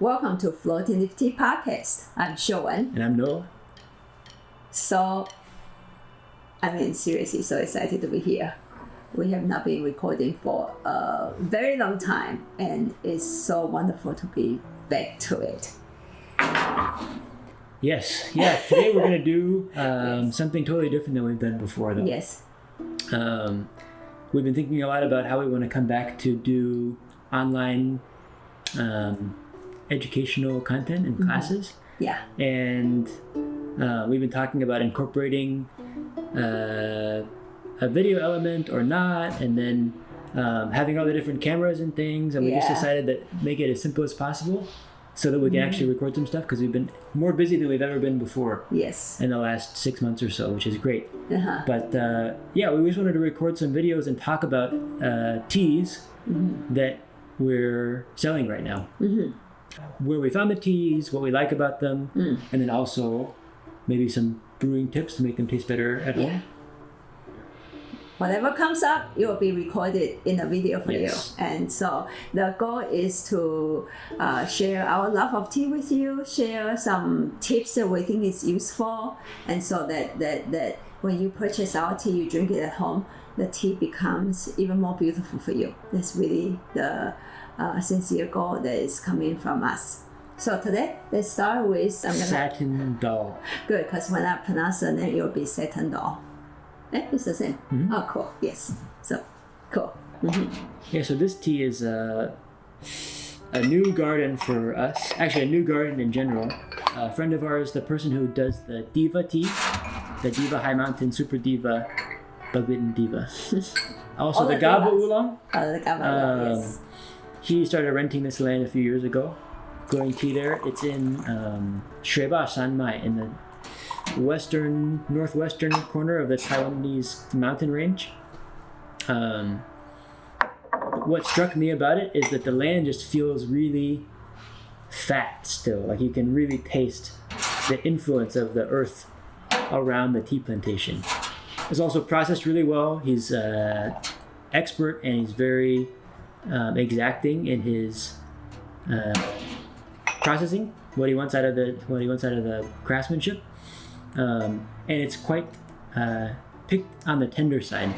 Welcome to Floating with Tea Podcast. I'm Shiuwen. And I'm Noah. So, seriously, so excited to be here. We have not been recording for a very long time, and it's so wonderful to be back to it. Yes. Yeah, today we're going to do something totally different than we've done before, though. Yes. We've been thinking a lot about how we want to come back to do online educational content and classes. Yeah. And we've been talking about incorporating a video element or not, and then having all the different cameras and things, and we just decided that make it as simple as possible so that we can actually record some stuff, because we've been more busy than we've ever been before. Yes. In the last 6 months or so, which is great. But we just wanted to record some videos and talk about teas that we're selling right now. Where we found the teas, what we like about them, and then also maybe some brewing tips to make them taste better at home. Whatever comes up, it will be recorded in a video for you. And so the goal is to share our love of tea with you, share some tips that we think is useful, and so that when you purchase our tea, you drink it at home, the tea becomes even more beautiful for you. That's really the sincere goal that is coming from us. So today, let's start with Satin Doll. Good, because when I pronounce the name, it will be Satin Doll. It's the same. Oh, cool. Yes. So, cool. Yeah, so this tea is a new garden for us. Actually, a new garden in general. A friend of ours, the person who does the Diva tea, the Diva High Mountain Super Diva, Babin Diva. Also, the Gaba Oolong. The Gaba Oolong, yes. He started renting this land a few years ago, growing tea there. It's in Shueba Sanmai, in the northwestern corner of the Taiwanese mountain range. What struck me about it is that the land just feels really fat still. Like you can really taste the influence of the earth around the tea plantation. It's also processed really well. He's expert, and he's very exacting in his processing, what he wants out of the craftsmanship. And it's quite picked on the tender side.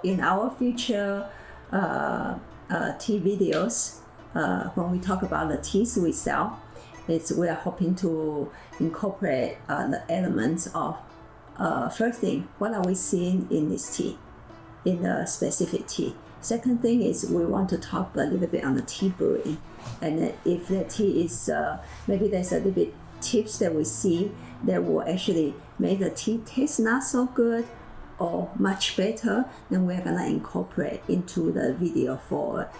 In our future tea videos, when we talk about the teas we sell, we are hoping to incorporate the elements of first thing, what are we seeing in this tea, in a specific tea. Second thing is we want to talk a little bit on the tea brewing, and if the tea is maybe there's a little bit tips that we see that will actually make the tea taste not so good or much better, then we're gonna incorporate into the video for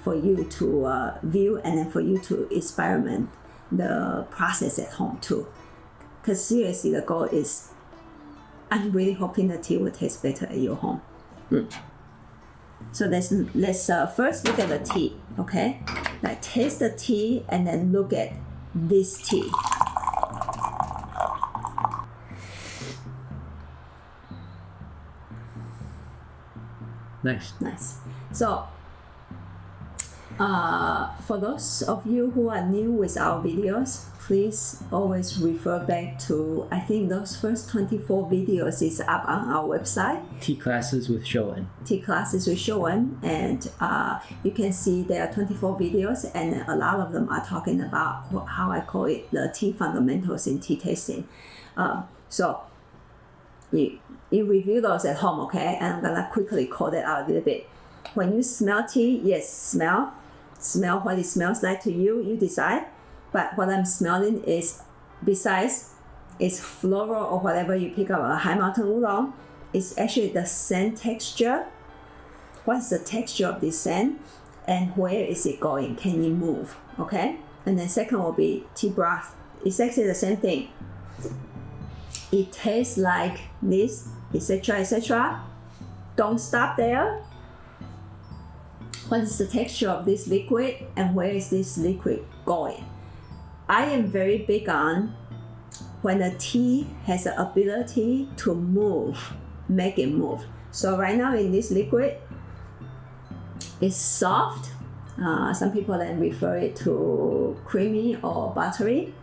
you to view, and then for you to experiment the process at home too. Because seriously, the goal is, I'm really hoping the tea will taste better at your home. So let's first look at the tea, okay? Like taste the tea and then look at this tea. Nice. So, for those of you who are new with our videos, please always refer back to, I think those first 24 videos is up on our website. Tea Classes with Shiuwen. And you can see there are 24 videos, and a lot of them are talking about how I call it the tea fundamentals in tea tasting. So you review those at home, okay? And I'm gonna quickly call that out a little bit. When you smell tea, yes, smell what it smells like to you, you decide. But what I'm smelling is, besides it's floral or whatever you pick up a high mountain oolong, it's actually the scent texture. What's the texture of this scent, and where is it going? Can it move? Okay? And then second will be tea broth. It's actually the same thing. It tastes like this, etc., etc. Don't stop there. What is the texture of this liquid, and where is this liquid going? I am very big on when the tea has the ability to move, make it move. So right now in this liquid, it's soft Some people then refer it to creamy or buttery.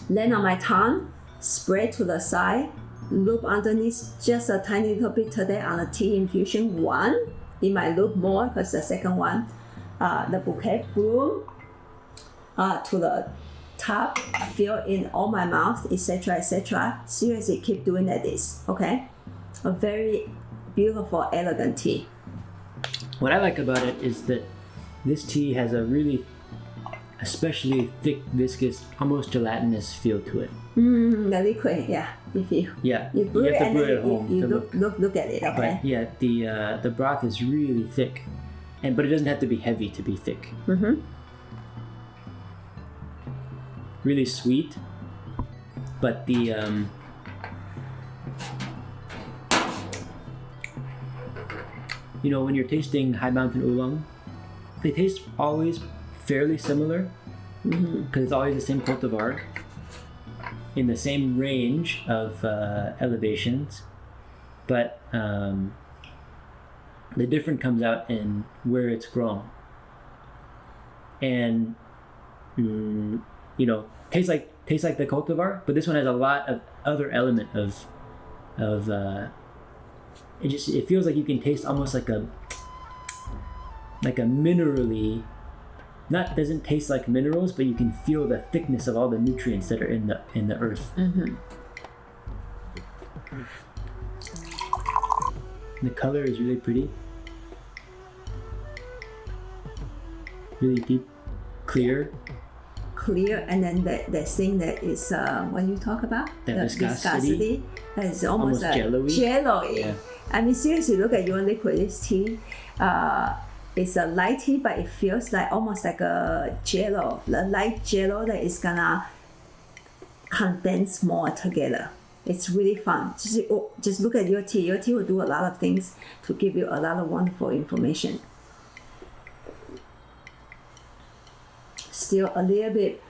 Land on my tongue, spread to the side, loop underneath just a tiny little bit today on the tea infusion 1. It might loop more because the second one, the bouquet brew to the top, fill in all my mouth, etc., etc. Seriously, keep doing like this, okay? A very beautiful, elegant tea. What I like about it is that this tea has a really especially thick, viscous, almost gelatinous feel to it. The liquid, yeah. If you brew you have it to and brew then it at home you to look at it, okay? But yeah, the broth is really thick, but it doesn't have to be heavy to be thick. Really sweet, but the when you're tasting High Mountain Oolong, they taste always fairly similar because it's always the same cultivar in the same range of elevations, but the difference comes out in where it's grown, and tastes like the cultivar, but this one has a lot of other element of it feels like you can taste almost like a minerally, doesn't taste like minerals, but you can feel the thickness of all the nutrients that are in the earth. The color is really pretty, really deep, clear, and then the thing that is what you talk about, the viscosity, that is almost jello-y. Yeah. I mean, seriously, look at your liquid. This tea, it's a light tea, but it feels like almost like a jello, a light jello that is gonna condense more together. It's really fun. Just look at your tea. Your tea will do a lot of things to give you a lot of wonderful information. Still a little bit,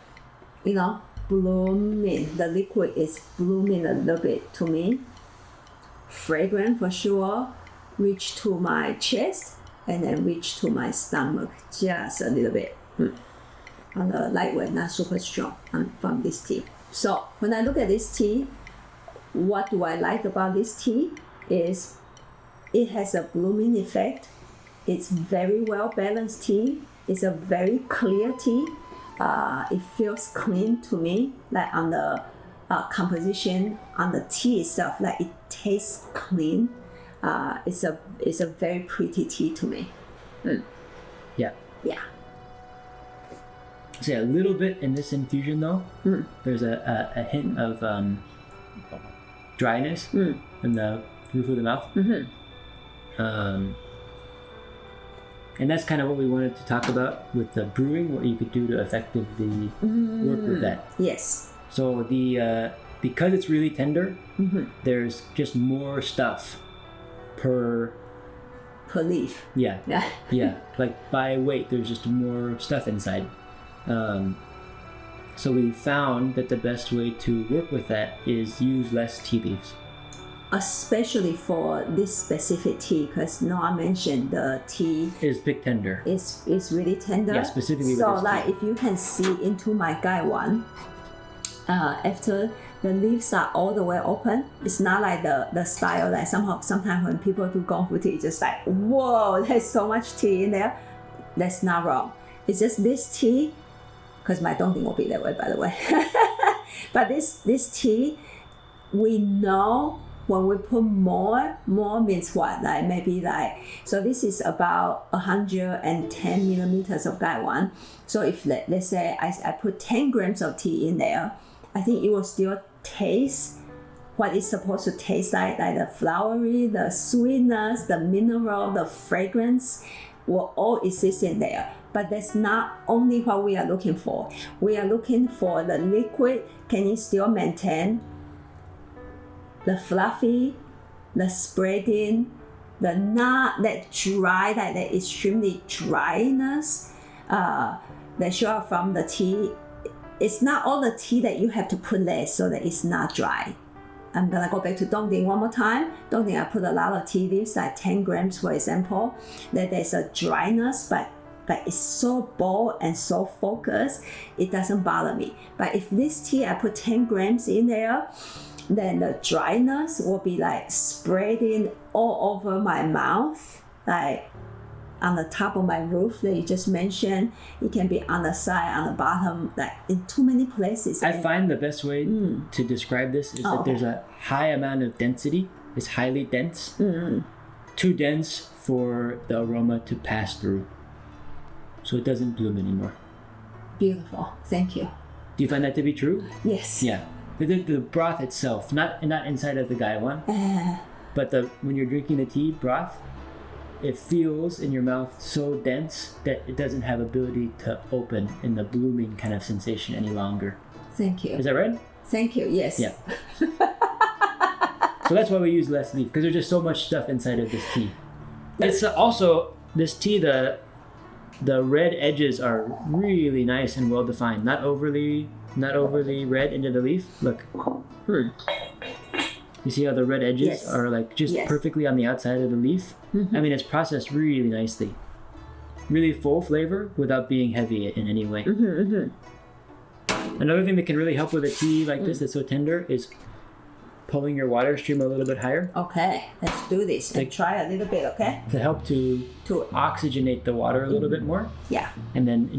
blooming. The liquid is blooming a little bit to me. Fragrant for sure. Reach to my chest and then reach to my stomach just a little bit. On the lightweight, not super strong from this tea. So when I look at this tea, what do I like about this tea is it has a blooming effect. It's very well balanced tea. It's a very clear tea. It feels clean to me, like on the composition, on the tea itself, like it tastes clean. It's a very pretty tea to me. Yeah. So a little bit in this infusion though, there's a hint of dryness in the roof of the mouth. And that's kind of what we wanted to talk about with the brewing, what you could do to effectively work with that. Yes. So because it's really tender, there's just more stuff per leaf. Yeah. Like by weight, there's just more stuff inside. So we found that the best way to work with that is use less tea leaves. Especially for this specific tea, because Noah mentioned the tea is big tender. It's really tender. Yeah, specifically. So with like tea. If you can see into my guy one, after the leaves are all the way open, it's not like the style that sometimes when people do gongfu tea, it's just like, whoa, there's so much tea in there. That's not wrong. It's just this tea, because my dongting will be that way, by the way. But this tea, we know when we put more means what? Like maybe so this is about 110 millimeters of gaiwan. So if let's say I put 10 grams of tea in there, I think it will still taste what it's supposed to taste like the flowery, the sweetness, the mineral, the fragrance will all exist in there. But that's not only what we are looking for. We are looking for the liquid. Can it still maintain the fluffy, the spreading, the not that dry, that extremely dryness that show up from the tea. It's not all the tea that you have to put less so that it's not dry. I'm gonna go back to Dongding one more time. Dongding, I put a lot of tea leaves, like 10 grams, for example. Then there's a dryness, but it's so bold and so focused, it doesn't bother me. But if this tea, I put 10 grams in there, then the dryness will be like spreading all over my mouth, like on the top of my roof that you just mentioned. It can be on the side, on the bottom, like in too many places. I find the best way to describe this is that there's a high amount of density. It's highly dense. Too dense for the aroma to pass through. So it doesn't bloom anymore. Beautiful. Thank you. Do you find that to be true? Yes. Yeah. The broth itself, not inside of the gaiwan, but when you're drinking the tea broth, it feels in your mouth so dense that it doesn't have ability to open in the blooming kind of sensation any longer. Thank you. Is that right? Thank you. Yes. Yeah. So that's why we use less leaf, because there's just so much stuff inside of this tea. It's also this tea, the red edges are really nice and well defined, not overly red into the leaf. Look. You see how the red edges are like just perfectly on the outside of the leaf? I mean, it's processed really nicely. Really full flavor without being heavy in any way. Another thing that can really help with a tea like this that's so tender is pulling your water stream a little bit higher. Okay, let's do this and try a little bit, okay? To help to oxygenate the water a little bit more. Yeah. And then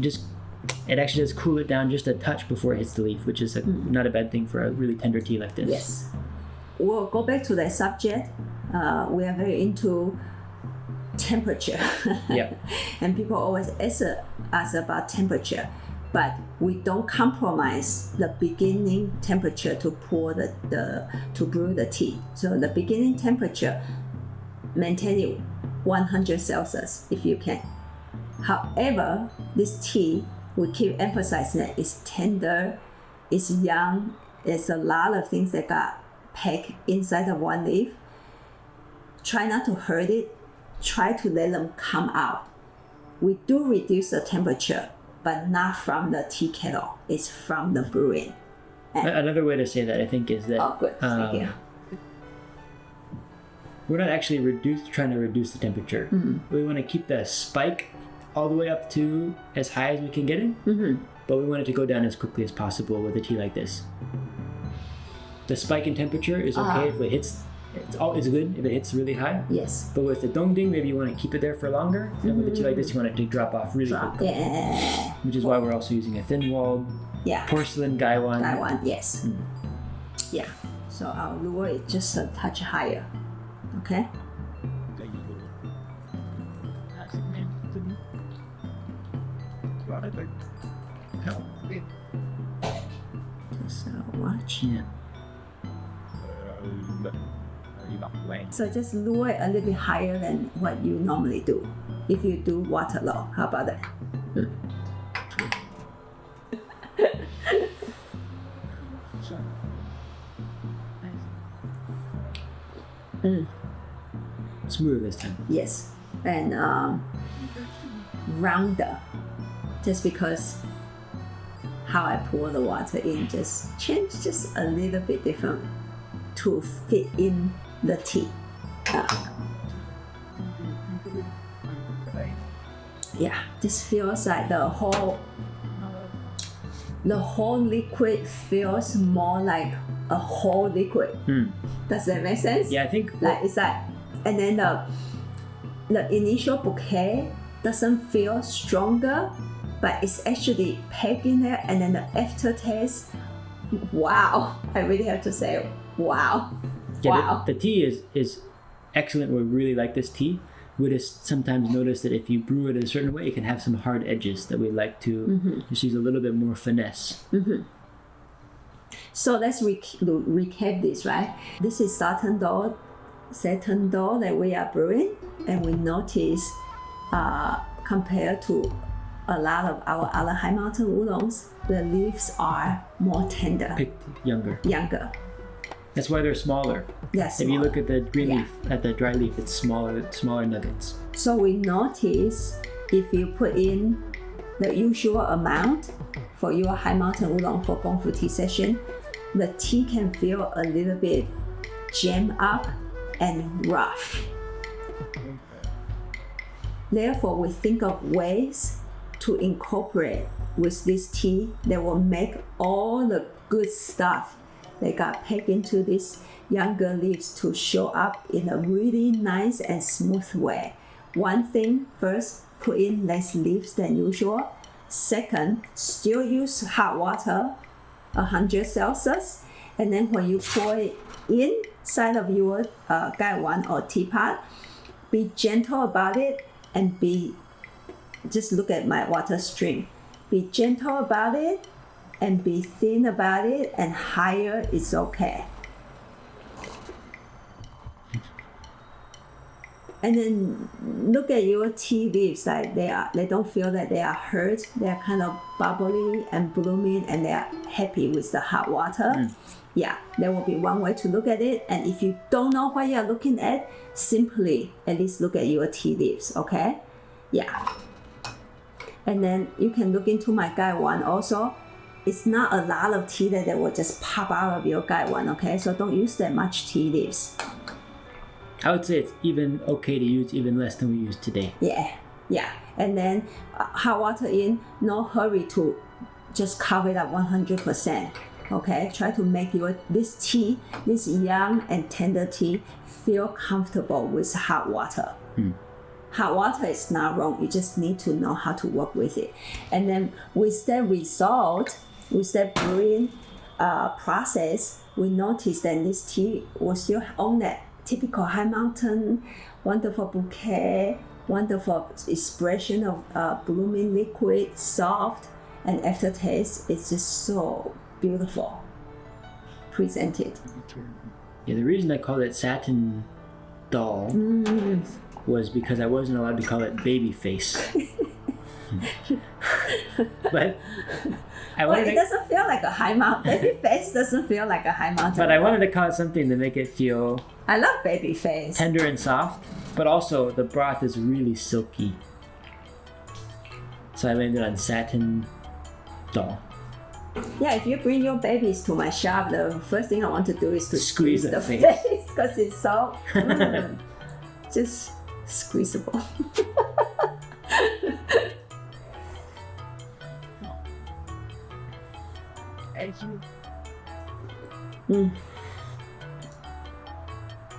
it actually does cool it down just a touch before it hits the leaf, which is not a bad thing for a really tender tea like this. Yes. We'll go back to that subject. We are very into temperature. Yeah. And people always ask us about temperature, but we don't compromise the beginning temperature to pour to brew the tea. So the beginning temperature, maintain it 100 Celsius if you can. However, this tea, we keep emphasizing that it's tender, it's young, there's a lot of things that got packed inside of one leaf. Try not to hurt it, try to let them come out. We do reduce the temperature, but not from the tea kettle, it's from the brewing. Another way to say that, I think, is that good. Thank you. We're not actually trying to reduce the temperature. We want to keep the spike all the way up to as high as we can get it, but we want it to go down as quickly as possible with a tea like this. The spike in temperature is okay if it hits. It's good if it hits really high. Yes. But with the dongding, maybe you want to keep it there for longer. And with a tea like this, you want it to drop off really quickly. Yeah. Which is why we're also using a thin-walled porcelain gaiwan. Gaiwan, yes. Yeah. So I'll lower it just a touch higher. Okay. Just watch. Yeah. So just lower it a little bit higher than what you normally do. If you do water low, how about that? Smooth this time. Yes, and rounder. Just because how I pour the water in just change just a little bit different to fit in the tea. Yeah, this feels like the whole liquid feels more like a whole liquid. Does that make sense? Yeah, I think it's like, and then the initial bouquet doesn't feel stronger, but it's actually packed in there, and then the aftertaste, wow, I really have to say, wow. Yeah, wow. The tea is excellent. We really like this tea. We just sometimes notice that if you brew it in a certain way, it can have some hard edges that we like to just use a little bit more finesse. So let's recap this, right? This is Satin Doll that we are brewing, and we notice compared to a lot of our other high mountain oolongs, the leaves are more tender. Picked younger. That's why they're smaller. Yes. If you look at the green leaf, at the dry leaf, it's smaller nuggets. So we notice if you put in the usual amount for your high mountain oolong for Gongfu tea session, the tea can feel a little bit jammed up and rough. Therefore, we think of ways to incorporate with this tea that will make all the good stuff that got packed into these younger leaves to show up in a really nice and smooth way. One thing, first, put in less leaves than usual. Second, still use hot water, 100 Celsius. And then when you pour it inside of your gaiwan or teapot, be gentle about it and just look at my water stream. Be gentle about it and be thin about it, and higher is okay. And then look at your tea leaves, like they don't feel that they are hurt. They are kind of bubbly and blooming, and they are happy with the hot water. Yeah, there will be one way to look at it. And if you don't know what you're looking at, simply at least look at your tea leaves, okay? Yeah. And then you can look into my gaiwan also. It's not a lot of tea that will just pop out of your gaiwan, okay? So don't use that much tea leaves. I would say it's even okay to use even less than we use today. Yeah. And then hot water in, no hurry to just cover it up 100%. Okay, try to make this tea, this young and tender tea, feel comfortable with hot water. Hot water is not wrong. You just need to know how to work with it. And then with that result, with that brewing process, we noticed that this tea will still own that typical high mountain, wonderful bouquet, wonderful expression of blooming liquid, soft, and aftertaste. It's just so beautiful presented. Yeah, the reason I called it Satin Doll was because I wasn't allowed to call it baby face. But it doesn't feel like a high mountain. Baby face doesn't feel like a high mountain. But I wanted to call it something to make it feel I love baby face. Tender and soft, but also the broth is really silky. So I landed on Satin Doll. Yeah, if you bring your babies to my shop, the first thing I want to do is to squeeze the face because it's so just squeezable.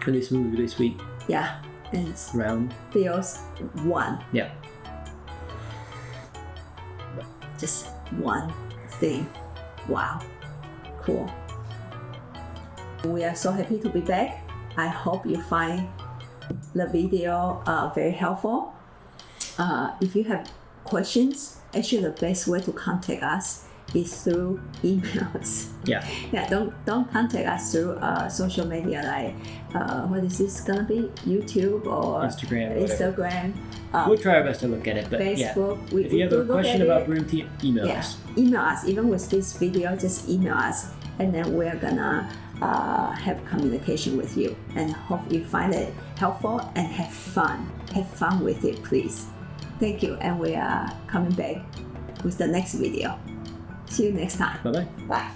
Really smooth, really sweet. Yeah, and it's round. Feels one. Yeah. Just one thing. Wow, cool. We are so happy to be back. I hope you find the video very helpful. If you have questions, actually the best way to contact us is through emails. Yeah. Yeah, don't contact us through social media like what is this gonna be? YouTube or Instagram. We'll try our best to look at it, but Facebook. Yeah. If you have a question about brewing tea, email us. Email us. Even with this video, just email us, and then we're gonna have communication with you. And hope you find it helpful and have fun. Have fun with it, please. Thank you, and we are coming back with the next video. See you next time. Bye-bye. Bye.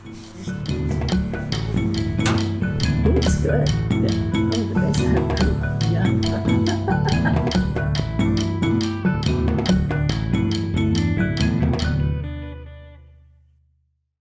Ooh, it's good. Yeah. One of the best I've done. Yeah.